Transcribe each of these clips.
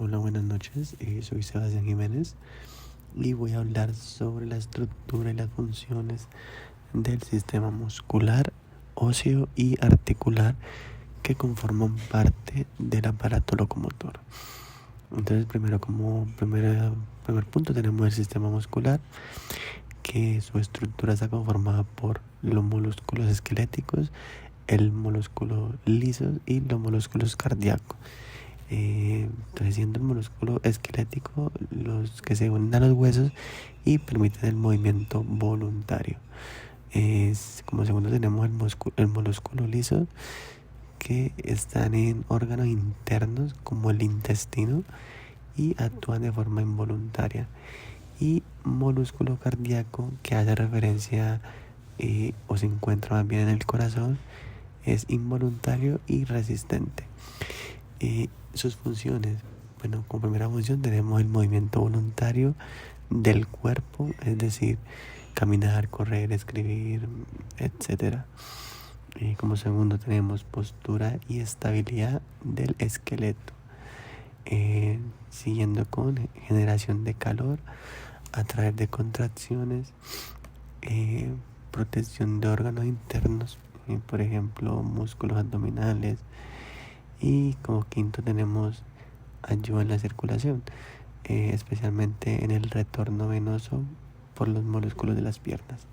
Hola, buenas noches. Soy Sebastián Jiménez y voy a hablar sobre la estructura y las funciones del sistema muscular, óseo y articular que conforman parte del aparato locomotor. Entonces, como primer punto tenemos el sistema muscular, que su estructura está conformada por los músculos esqueléticos, el músculo liso y los músculos cardíacos. Entonces, siendo el músculo esquelético los que se unen a los huesos y permiten el movimiento voluntario. Como segundo tenemos el músculo liso, que están en órganos internos como el intestino y actúan de forma involuntaria. Y músculo cardíaco, que hace referencia o se encuentra más bien en el corazón, es involuntario y resistente. Sus funciones, bueno, como primera función tenemos el movimiento voluntario del cuerpo, es decir, caminar, correr, escribir, etcétera. Como segundo tenemos postura y estabilidad del esqueleto, siguiendo con generación de calor a través de contracciones, protección de órganos internos, por ejemplo músculos abdominales, y como quinto tenemos ayuda en la circulación, especialmente en el retorno venoso por los músculos de las piernas.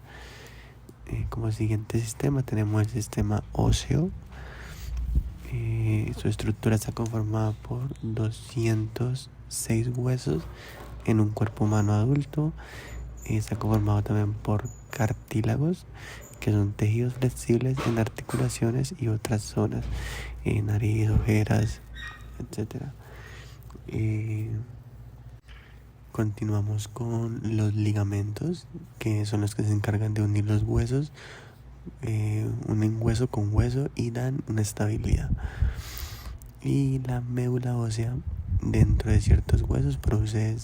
Como siguiente sistema tenemos el sistema óseo. Su estructura está conformada por 206 huesos en un cuerpo humano adulto. Está conformado también por cartílagos, que son tejidos flexibles en articulaciones y otras zonas, nariz, ojeras, etcétera. Continuamos con los ligamentos, que son los que se encargan de unir los huesos, unen hueso con hueso y dan una estabilidad. Y la médula ósea, dentro de ciertos huesos, produce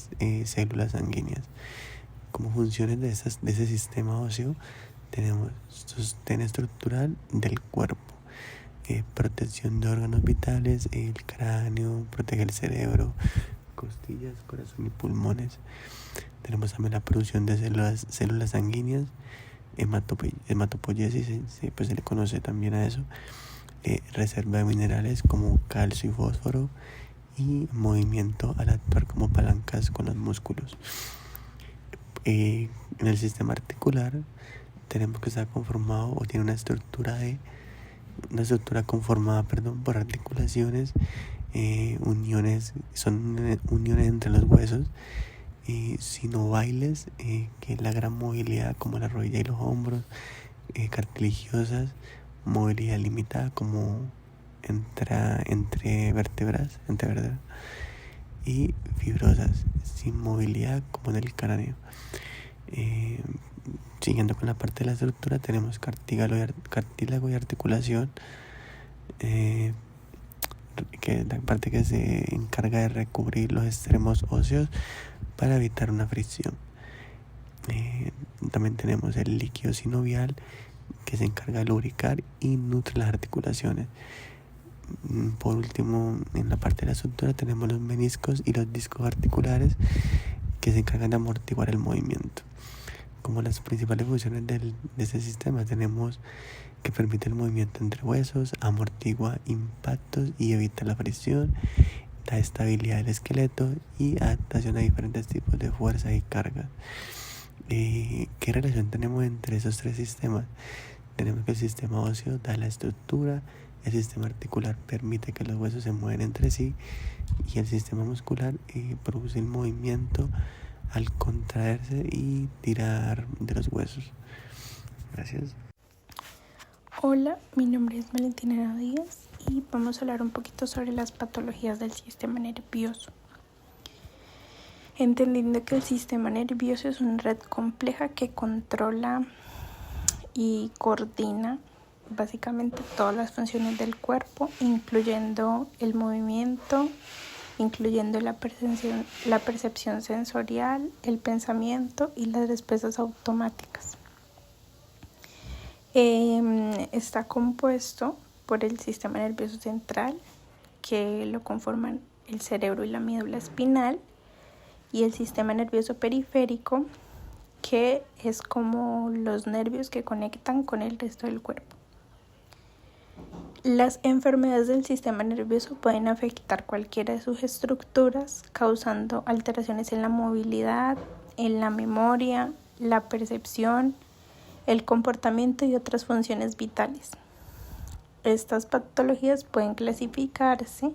células sanguíneas. Como funciones de ese sistema óseo tenemos sostén estructural del cuerpo, protección de órganos vitales, el cráneo, protege el cerebro, costillas, corazón y pulmones. Tenemos también la producción de células sanguíneas, hematopoiesis, pues se le conoce también a eso, reserva de minerales como calcio y fósforo, y movimiento al actuar como palancas con los músculos. En el sistema articular tenemos que estar conformado o tiene una estructura conformada por articulaciones, son uniones entre los huesos, sinovailes, que es la gran movilidad como la rodilla y los hombros, cartilaginosas, movilidad limitada como entre vértebras, y fibrosas, sin movilidad como en el cráneo. Siguiendo con la parte de la estructura tenemos cartílago y articulación, que es la parte que se encarga de recubrir los extremos óseos para evitar una fricción. También tenemos el líquido sinovial, que se encarga de lubricar y nutre las articulaciones. Por último, en la parte de la estructura tenemos los meniscos y los discos articulares, que se encargan de amortiguar el movimiento. Como las principales funciones de este sistema tenemos que permite el movimiento entre huesos, amortigua impactos y evita la fricción, la estabilidad del esqueleto y adaptación a diferentes tipos de fuerza y carga. ¿Qué relación tenemos entre esos tres sistemas? Tenemos que el sistema óseo da la estructura, el sistema articular permite que los huesos se muevan entre sí, y el sistema muscular produce el movimiento al contraerse y tirar de los huesos. Gracias. Hola, mi nombre es Valentina Díaz y vamos a hablar un poquito sobre las patologías del sistema nervioso. Entendiendo que el sistema nervioso es una red compleja que controla y coordina básicamente todas las funciones del cuerpo, incluyendo el movimiento, incluyendo la percepción sensorial, el pensamiento y las respuestas automáticas. Está compuesto por el sistema nervioso central, que lo conforman el cerebro y la médula espinal, y el sistema nervioso periférico, que es como los nervios que conectan con el resto del cuerpo. Las enfermedades del sistema nervioso pueden afectar cualquiera de sus estructuras, causando alteraciones en la movilidad, en la memoria, la percepción, el comportamiento y otras funciones vitales. Estas patologías pueden clasificarse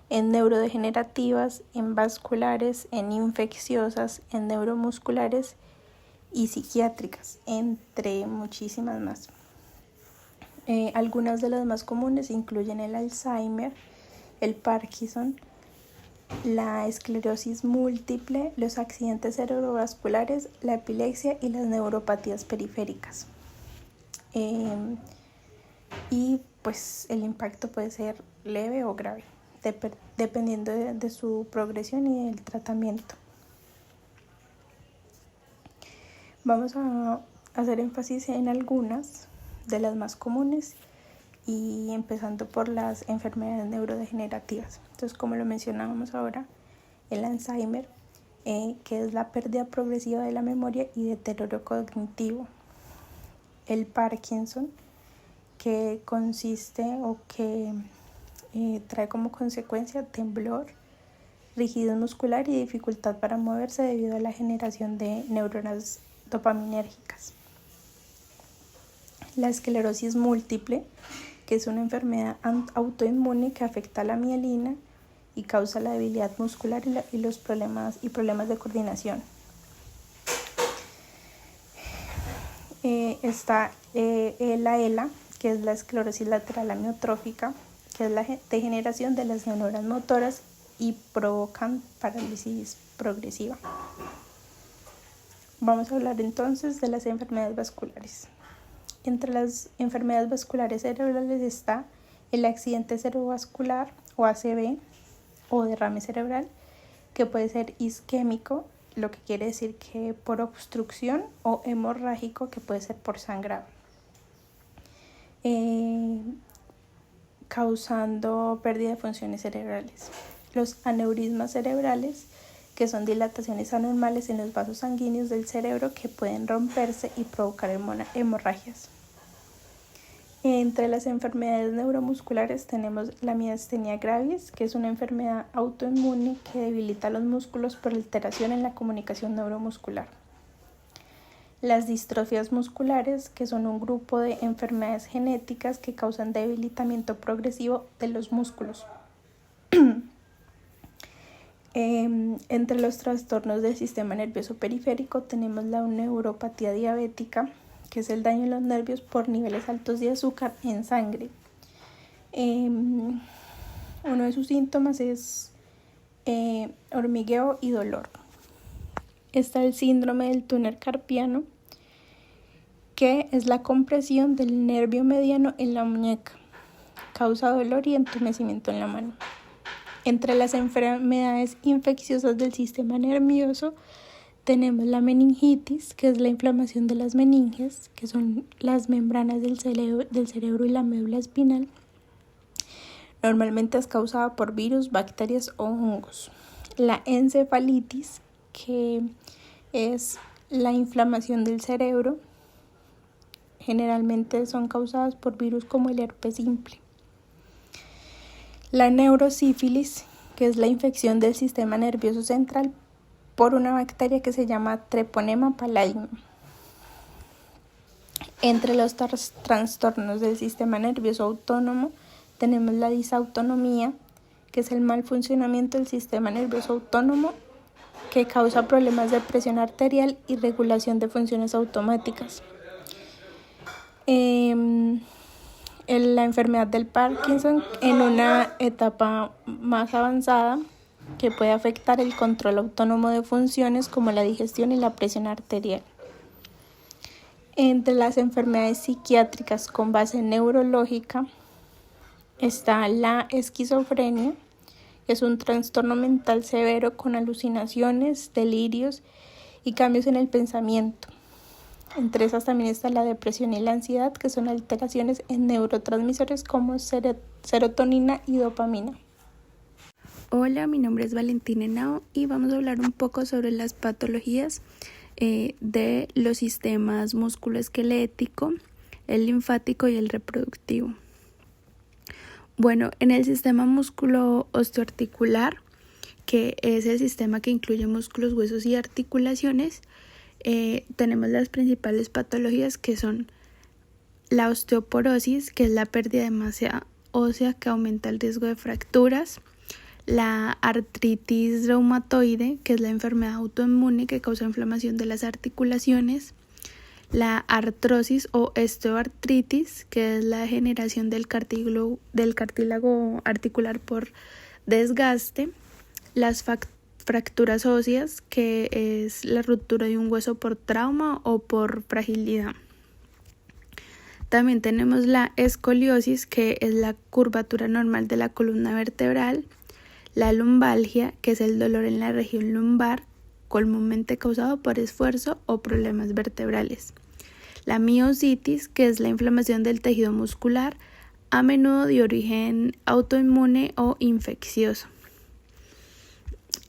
en neurodegenerativas, en vasculares, en infecciosas, en neuromusculares y psiquiátricas, entre muchísimas más. Algunas de las más comunes incluyen el Alzheimer, el Parkinson, la esclerosis múltiple, los accidentes cerebrovasculares, la epilepsia y las neuropatías periféricas. Y pues el impacto puede ser leve o grave, dependiendo de su progresión y del tratamiento. Vamos a hacer énfasis en algunas de las más comunes y empezando por las enfermedades neurodegenerativas. Entonces, como lo mencionábamos ahora, el Alzheimer, que es la pérdida progresiva de la memoria y deterioro cognitivo. El Parkinson, que consiste o que trae como consecuencia temblor, rigidez muscular y dificultad para moverse debido a la generación de neuronas dopaminérgicas. La esclerosis múltiple, que es una enfermedad autoinmune que afecta a la mielina y causa la debilidad muscular y los problemas de coordinación. Está la ELA, que es la esclerosis lateral amiotrófica, que es la degeneración de las neuronas motoras y provocan parálisis progresiva. Vamos a hablar entonces de las enfermedades vasculares. Entre las enfermedades vasculares cerebrales está el accidente cerebrovascular o ACV o derrame cerebral, que puede ser isquémico, lo que quiere decir que por obstrucción, o hemorrágico, que puede ser por sangrado, causando pérdida de funciones cerebrales. Los aneurismas cerebrales, que son dilataciones anormales en los vasos sanguíneos del cerebro que pueden romperse y provocar hemorragias. Entre las enfermedades neuromusculares tenemos la miastenia gravis, que es una enfermedad autoinmune que debilita los músculos por alteración en la comunicación neuromuscular. Las distrofias musculares, que son un grupo de enfermedades genéticas que causan debilitamiento progresivo de los músculos. Entre los trastornos del sistema nervioso periférico tenemos la neuropatía diabética, que es el daño en los nervios por niveles altos de azúcar en sangre. Uno de sus síntomas es hormigueo y dolor. Está el síndrome del túnel carpiano, que es la compresión del nervio mediano en la muñeca. Causa dolor y entumecimiento en la mano. Entre las enfermedades infecciosas del sistema nervioso tenemos la meningitis, que es la inflamación de las meninges, que son las membranas del cerebro y la médula espinal. Normalmente es causada por virus, bacterias o hongos. La encefalitis, que es la inflamación del cerebro, generalmente son causadas por virus como el herpes simple. La neurosífilis, que es la infección del sistema nervioso central por una bacteria que se llama Treponema pallidum. Entre los trastornos del sistema nervioso autónomo tenemos la disautonomía, que es el mal funcionamiento del sistema nervioso autónomo que causa problemas de presión arterial y regulación de funciones automáticas. La enfermedad del Parkinson en una etapa más avanzada, que puede afectar el control autónomo de funciones como la digestión y la presión arterial. Entre las enfermedades psiquiátricas con base neurológica está la esquizofrenia, que es un trastorno mental severo con alucinaciones, delirios y cambios en el pensamiento. Entre esas también está la depresión y la ansiedad, que son alteraciones en neurotransmisores como serotonina y dopamina. Hola, mi nombre es Valentina Henao y vamos a hablar un poco sobre las patologías de los sistemas musculoesquelético, el linfático y el reproductivo. Bueno, en el sistema músculo osteoarticular, que es el sistema que incluye músculos, huesos y articulaciones, tenemos las principales patologías que son la osteoporosis, que es la pérdida de masa ósea que aumenta el riesgo de fracturas, la artritis reumatoide, que es la enfermedad autoinmune que causa inflamación de las articulaciones, la artrosis o osteoartritis, que es la degeneración del cartílago articular por desgaste, las fracturas óseas, que es la ruptura de un hueso por trauma o por fragilidad. También tenemos la escoliosis, que es la curvatura normal de la columna vertebral, la lumbalgia, que es el dolor en la región lumbar, comúnmente causado por esfuerzo o problemas vertebrales. La miositis, que es la inflamación del tejido muscular, a menudo de origen autoinmune o infeccioso.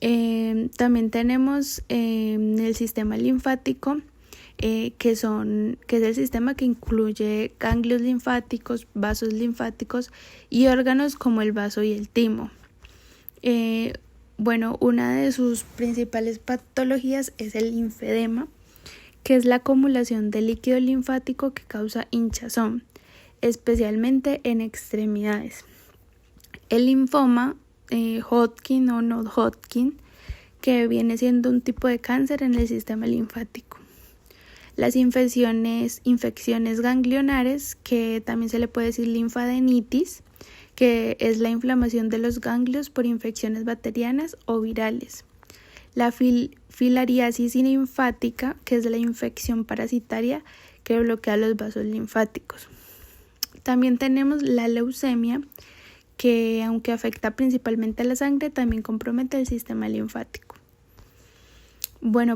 También tenemos el sistema linfático, que es el sistema que incluye ganglios linfáticos, vasos linfáticos y órganos como el vaso y el timo. Una de sus principales patologías es el linfedema, que es la acumulación de líquido linfático que causa hinchazón, especialmente en extremidades. El linfoma, Hodgkin o no Hodgkin, que viene siendo un tipo de cáncer en el sistema linfático. Las infecciones ganglionares, que también se le puede decir linfadenitis, que es la inflamación de los ganglios por infecciones bacterianas o virales. La filariasis linfática, que es la infección parasitaria que bloquea los vasos linfáticos. También tenemos la leucemia, que aunque afecta principalmente a la sangre, también compromete el sistema linfático.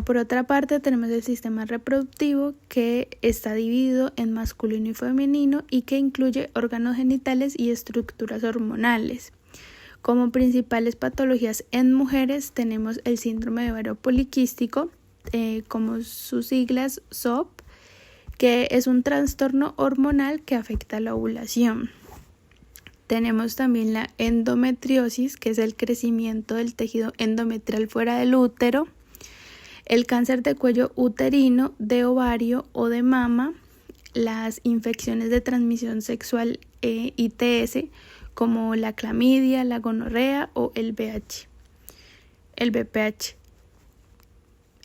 Por otra parte tenemos el sistema reproductivo, que está dividido en masculino y femenino y que incluye órganos genitales y estructuras hormonales. Como principales patologías en mujeres tenemos el síndrome de ovario poliquístico, como sus siglas SOP, que es un trastorno hormonal que afecta la ovulación. Tenemos también la endometriosis, que es el crecimiento del tejido endometrial fuera del útero, el cáncer de cuello uterino, de ovario o de mama, las infecciones de transmisión sexual ITS, como la clamidia, la gonorrea o el VPH.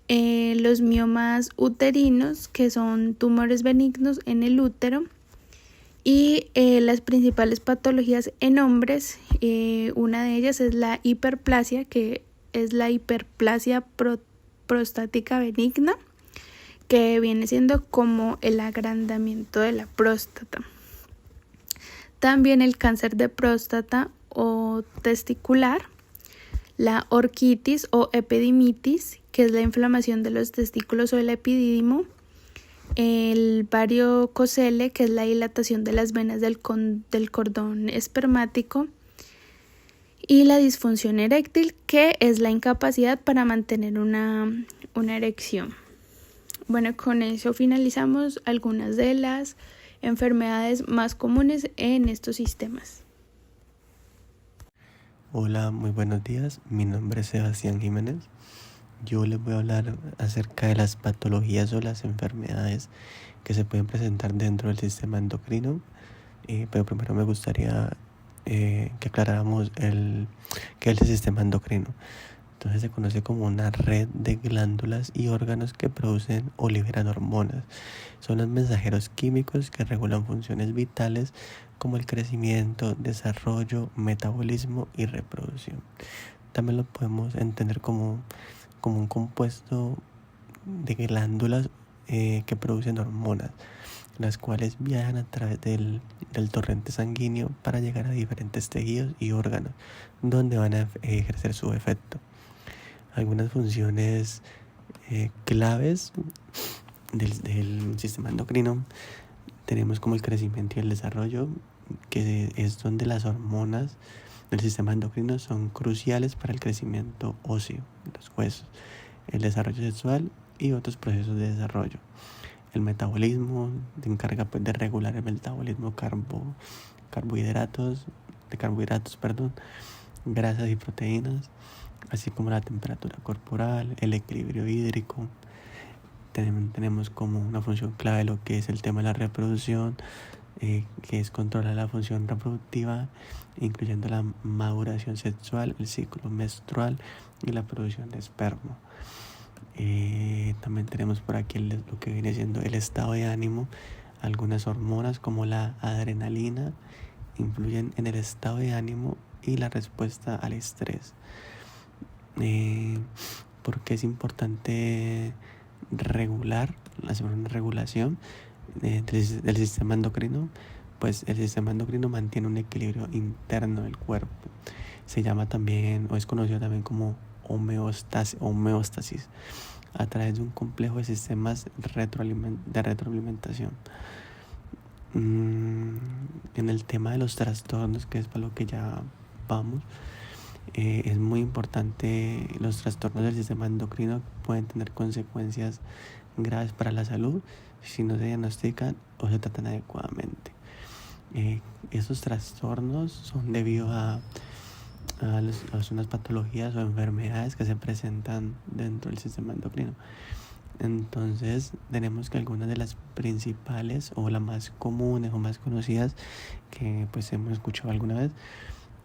Los miomas uterinos, que son tumores benignos en el útero. Y las principales patologías en hombres, una de ellas es la hiperplasia, que es la hiperplasia prostática benigna, que viene siendo como el agrandamiento de la próstata. También el cáncer de próstata o testicular, la orquitis o epidimitis, que es la inflamación de los testículos o el epidídimo, el varicocele, que es la dilatación de las venas del cordón espermático, y la disfunción eréctil, que es la incapacidad para mantener una erección. Con eso finalizamos algunas de las enfermedades más comunes en estos sistemas. Hola, muy buenos días. Mi nombre es Sebastián Jiménez. Yo les voy a hablar acerca de las patologías o las enfermedades que se pueden presentar dentro del sistema endocrino. Pero primero me gustaría que aclaráramos qué es el sistema endocrino. Entonces se conoce como una red de glándulas y órganos que producen o liberan hormonas. Son los mensajeros químicos que regulan funciones vitales como el crecimiento, desarrollo, metabolismo y reproducción. También lo podemos entender como un compuesto de glándulas que producen hormonas, las cuales viajan a través del torrente sanguíneo para llegar a diferentes tejidos y órganos, donde van a ejercer su efecto. Algunas funciones claves del sistema endocrino tenemos como el crecimiento y el desarrollo, que es donde las hormonas del sistema endocrino son cruciales para el crecimiento óseo de los huesos, el desarrollo sexual y otros procesos de desarrollo. El metabolismo se encarga pues, de regular el metabolismo de carbohidratos, grasas y proteínas, así como la temperatura corporal, el equilibrio hídrico. Tenemos como una función clave lo que es el tema de la reproducción, que es controlar la función reproductiva, incluyendo la maduración sexual, el ciclo menstrual y la producción de esperma. También tenemos por aquí lo que viene siendo el estado de ánimo. Algunas hormonas como la adrenalina influyen en el estado de ánimo y la respuesta al estrés. Porque es importante hacer una regulación del sistema endocrino. Pues el sistema endocrino mantiene un equilibrio interno del cuerpo. Se llama también, o es conocido también como homeostasis, a través de un complejo de sistemas de retroalimentación. En el tema de los trastornos, que es para lo que ya vamos, es muy importante. Los trastornos del sistema endocrino pueden tener consecuencias graves para la salud si no se diagnostican o se tratan adecuadamente. Esos trastornos son debido a unas patologías o enfermedades que se presentan dentro del sistema endocrino. Entonces tenemos que algunas de las principales o las más comunes o más conocidas que pues hemos escuchado alguna vez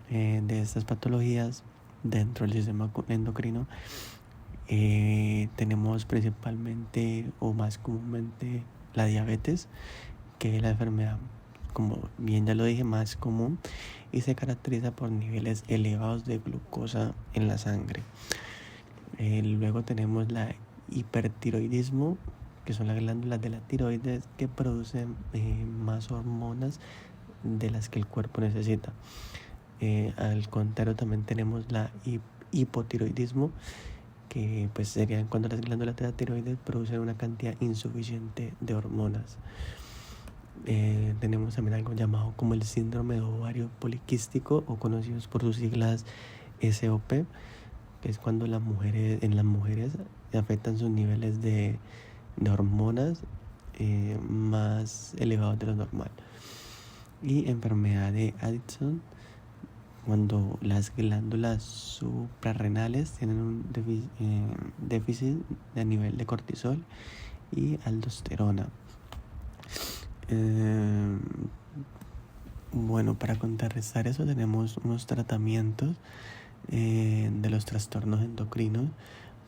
de estas patologías dentro del sistema endocrino, tenemos principalmente o más comúnmente la diabetes, que es la enfermedad, como bien ya lo dije, más común y se caracteriza por niveles elevados de glucosa en la sangre. Luego tenemos la hipertiroidismo, que son las glándulas de la tiroides que producen más hormonas de las que el cuerpo necesita. Al contrario, también tenemos la hipotiroidismo, que pues serían cuando las glándulas de la tiroides producen una cantidad insuficiente de hormonas. Tenemos también algo llamado como el síndrome de ovario poliquístico, o conocidos por sus siglas SOP, que es cuando en las mujeres afectan sus niveles de hormonas más elevados de lo normal. Y enfermedad de Addison, cuando las glándulas suprarrenales tienen un déficit de nivel de cortisol y aldosterona. Bueno, para contrarrestar eso tenemos unos tratamientos de los trastornos endocrinos.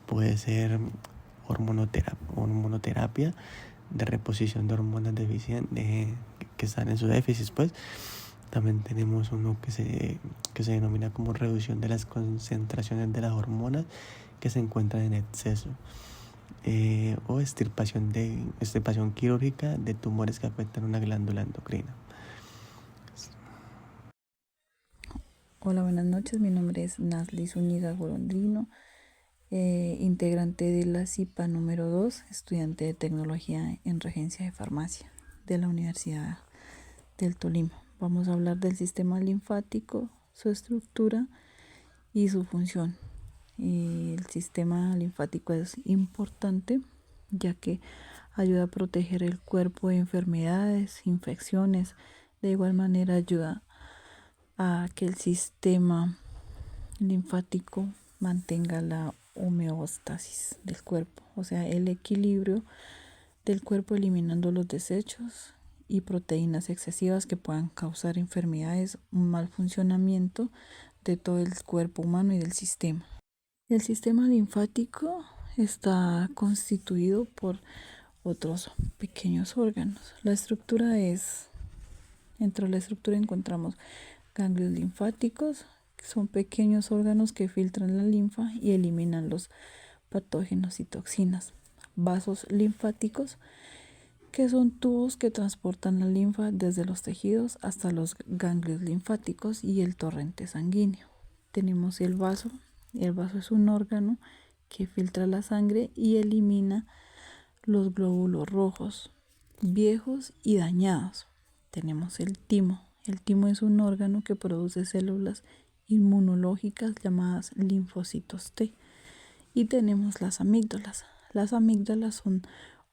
Puede ser hormonoterapia de reposición de hormonas deficientes que están en su déficit, pues. También tenemos uno que se denomina como reducción de las concentraciones de las hormonas que se encuentran en exceso, o extirpación quirúrgica de tumores que afectan una glándula endocrina. Hola, buenas noches. Mi nombre es Nasli Zúñiga Golondrino, integrante de la CIPA número 2, estudiante de Tecnología en Regencia de Farmacia de la Universidad del Tolima. Vamos a hablar del sistema linfático, su estructura y su función. El sistema linfático es importante ya que ayuda a proteger el cuerpo de enfermedades, infecciones. De igual manera ayuda a que el sistema linfático mantenga la homeostasis del cuerpo, o sea, el equilibrio del cuerpo, eliminando los desechos y proteínas excesivas que puedan causar enfermedades, un mal funcionamiento de todo el cuerpo humano y del sistema. El sistema linfático está constituido por otros pequeños órganos. Dentro de la estructura encontramos ganglios linfáticos, que son pequeños órganos que filtran la linfa y eliminan los patógenos y toxinas. Vasos linfáticos, que son tubos que transportan la linfa desde los tejidos hasta los ganglios linfáticos y el torrente sanguíneo. Tenemos el vaso. El vaso es un órgano que filtra la sangre y elimina los glóbulos rojos viejos y dañados. Tenemos el timo. El timo es un órgano que produce células inmunológicas llamadas linfocitos T. Y tenemos las amígdalas. Las amígdalas son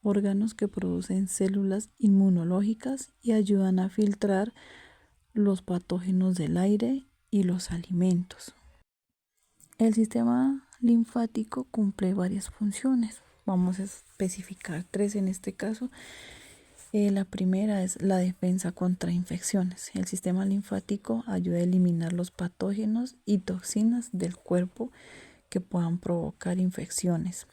órganos que producen células inmunológicas y ayudan a filtrar los patógenos del aire y los alimentos. El sistema linfático cumple varias funciones. Vamos a especificar 3 en este caso. La primera es la defensa contra infecciones. El sistema linfático ayuda a eliminar los patógenos y toxinas del cuerpo que puedan provocar infecciones.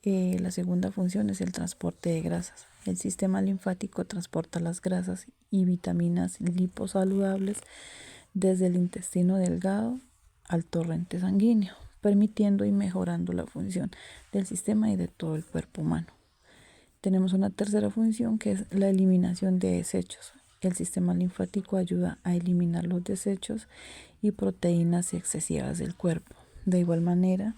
La segunda función es el transporte de grasas. El sistema linfático transporta las grasas y vitaminas liposaludables desde el intestino delgado al torrente sanguíneo, permitiendo y mejorando la función del sistema y de todo el cuerpo humano. Tenemos una tercera función que es la eliminación de desechos. El sistema linfático ayuda a eliminar los desechos y proteínas excesivas del cuerpo. De igual manera,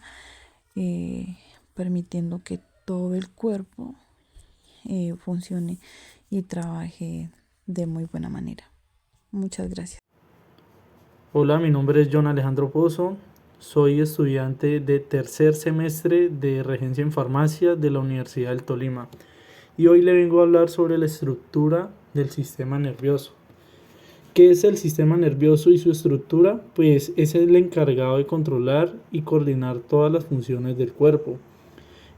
permitiendo que todo el cuerpo funcione y trabaje de muy buena manera. Muchas gracias. Hola, mi nombre es John Alejandro Pozo. Soy estudiante de tercer semestre de Regencia en Farmacia de la Universidad del Tolima. Y hoy le vengo a hablar sobre la estructura del sistema nervioso. ¿Qué es el sistema nervioso y su estructura? Pues es el encargado de controlar y coordinar todas las funciones del cuerpo.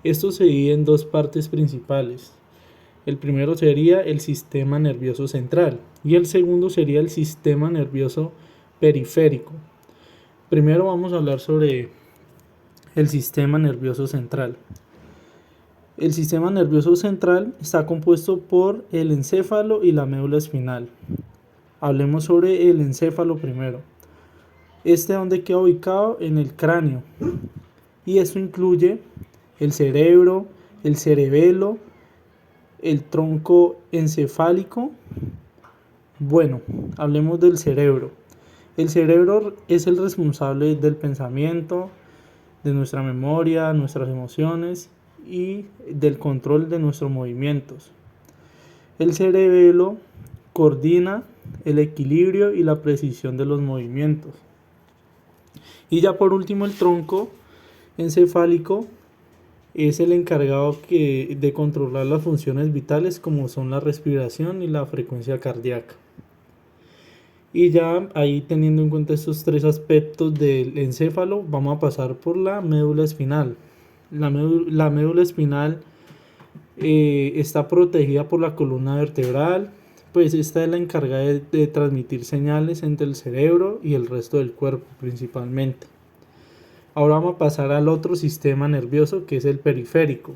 Esto se divide en 2 partes principales. El primero sería el sistema nervioso central y el segundo sería el sistema nervioso periférico. Primero vamos a hablar sobre el sistema nervioso central. El sistema nervioso central está compuesto por el encéfalo y la médula espinal. Hablemos sobre el encéfalo primero. ¿Dónde queda ubicado? En el cráneo. Y esto incluye el cerebro, el cerebelo, el tronco encefálico. Bueno, hablemos del cerebro. El cerebro es el responsable del pensamiento, de nuestra memoria, nuestras emociones y del control de nuestros movimientos. El cerebelo coordina el equilibrio y la precisión de los movimientos. Y ya por último, el tronco encefálico es el encargado de controlar las funciones vitales como son la respiración y la frecuencia cardíaca. Y ya ahí, teniendo en cuenta estos 3 aspectos del encéfalo, vamos a pasar por la médula espinal. La médula espinal está protegida por la columna vertebral, pues esta es la encargada de transmitir señales entre el cerebro y el resto del cuerpo principalmente. Ahora vamos a pasar al otro sistema nervioso, que es el periférico.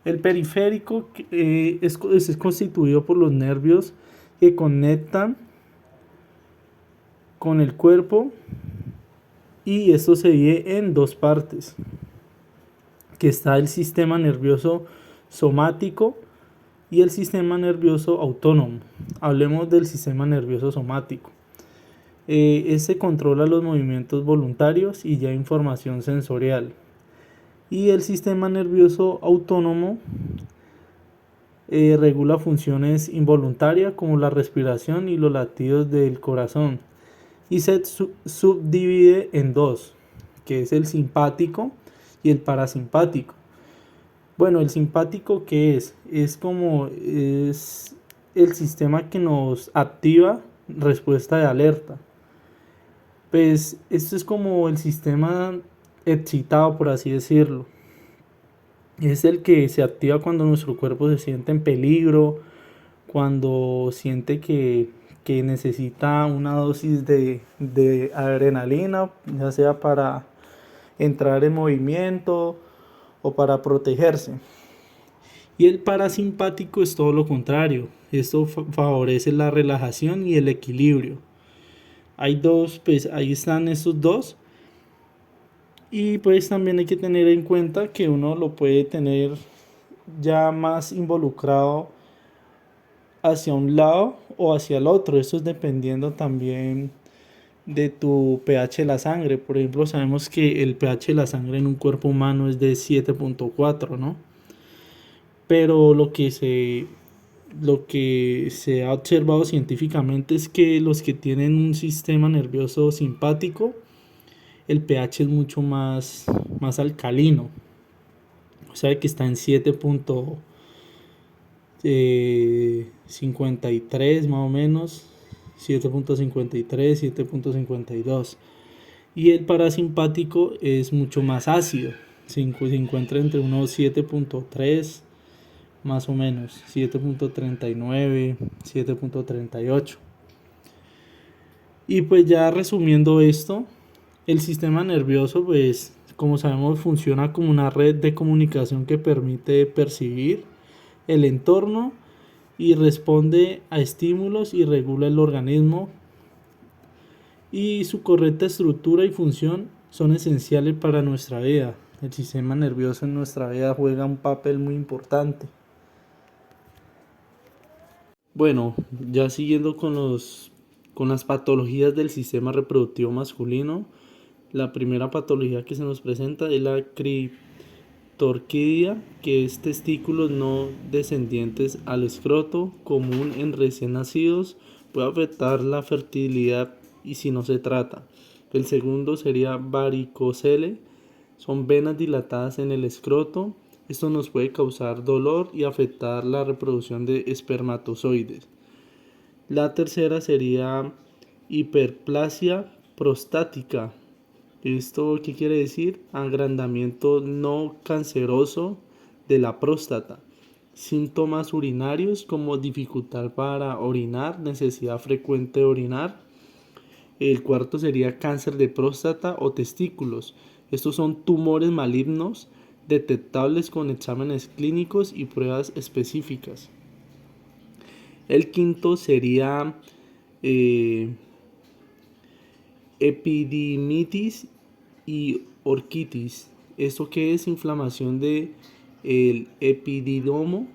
El periférico es constituido por los nervios que conectan con el cuerpo, y esto se divide en 2 partes, que está el sistema nervioso somático y el sistema nervioso autónomo. Hablemos del sistema nervioso somático. Este controla los movimientos voluntarios y ya información sensorial. Y el sistema nervioso autónomo regula funciones involuntarias como la respiración y los latidos del corazón. Y se subdivide en 2, que es el simpático y el parasimpático. Bueno, el simpático, ¿qué es? Es el sistema que nos activa respuesta de alerta. Pues esto es como el sistema excitado, por así decirlo. Es el que se activa cuando nuestro cuerpo se siente en peligro, cuando siente que necesita una dosis de adrenalina, ya sea para entrar en movimiento o para protegerse. Y el parasimpático es todo lo contrario. Esto favorece la relajación y el equilibrio. Hay 2, pues ahí están estos 2. Y pues también hay que tener en cuenta que uno lo puede tener ya más involucrado hacia un lado o hacia el otro. Esto es dependiendo también de tu pH de la sangre. Por ejemplo, sabemos que el pH de la sangre en un cuerpo humano es de 7.4, ¿no? Pero lo que lo que se ha observado científicamente es que los que tienen un sistema nervioso simpático, el pH es mucho más alcalino, o sea que está en 7.53 más o menos, 7.53, 7.52. Y el parasimpático es mucho más ácido, se encuentra entre unos 7.3 más o menos, 7.39, 7.38. Y pues ya resumiendo esto, el sistema nervioso, pues como sabemos, funciona como una red de comunicación que permite percibir el entorno y responde a estímulos y regula el organismo, y su correcta estructura y función son esenciales para nuestra vida. El sistema nervioso en nuestra vida juega un papel muy importante. Bueno, ya siguiendo con las patologías del sistema reproductivo masculino, la primera patología que se nos presenta es la criptorquidia, que es testículos no descendientes al escroto, común en recién nacidos, puede afectar la fertilidad y si no se trata. El segundo sería varicocele, son venas dilatadas en el escroto. Esto nos puede causar dolor y afectar la reproducción de espermatozoides. La tercera sería hiperplasia prostática. ¿Esto qué quiere decir? Agrandamiento no canceroso de la próstata. Síntomas urinarios como dificultad para orinar, necesidad frecuente de orinar. El cuarto sería cáncer de próstata o testículos. Estos son tumores malignos detectables con exámenes clínicos y pruebas específicas. El quinto sería epididimitis y orquitis. ¿Esto qué es? Inflamación de el epididomo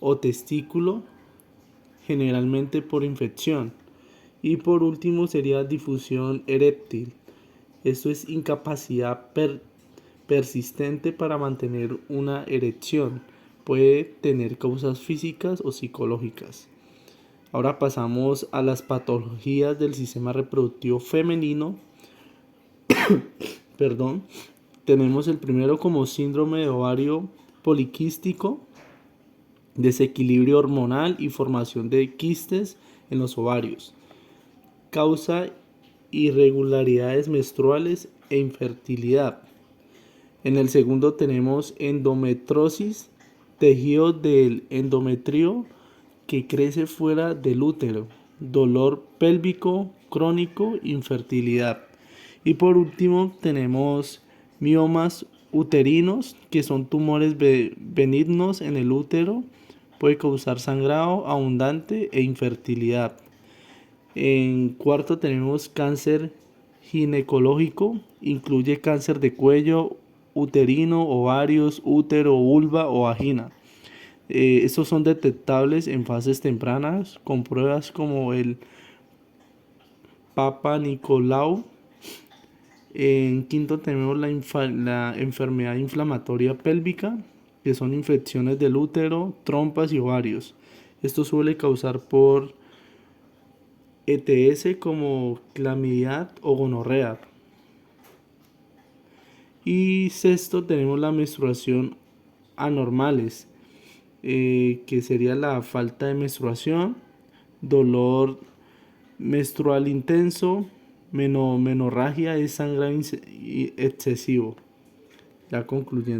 o testículo, generalmente por infección. Y por último sería difusión eréctil. Esto es incapacidad persistente para mantener una erección. Puede tener causas físicas o psicológicas. Ahora pasamos a las patologías del sistema reproductivo femenino. Tenemos el primero como síndrome de ovario poliquístico, desequilibrio hormonal y formación de quistes en los ovarios. Causa irregularidades menstruales e infertilidad. En el segundo tenemos endometriosis, tejido del endometrio que crece fuera del útero, dolor pélvico crónico, infertilidad. Y por último tenemos miomas uterinos, que son tumores benignos en el útero, puede causar sangrado abundante e infertilidad. En cuarto tenemos cáncer ginecológico, incluye cáncer de cuello uterino, ovarios, útero, vulva o vagina. Estos son detectables en fases tempranas con pruebas como el Papa Nicolau. En quinto tenemos la enfermedad inflamatoria pélvica, que son infecciones del útero, trompas y ovarios. Esto suele causar por ETS como clamidia o gonorrea. Y sexto tenemos la menstruación anormales, que sería la falta de menstruación, dolor menstrual intenso, menorragia y sangrado excesivo. Ya concluyendo.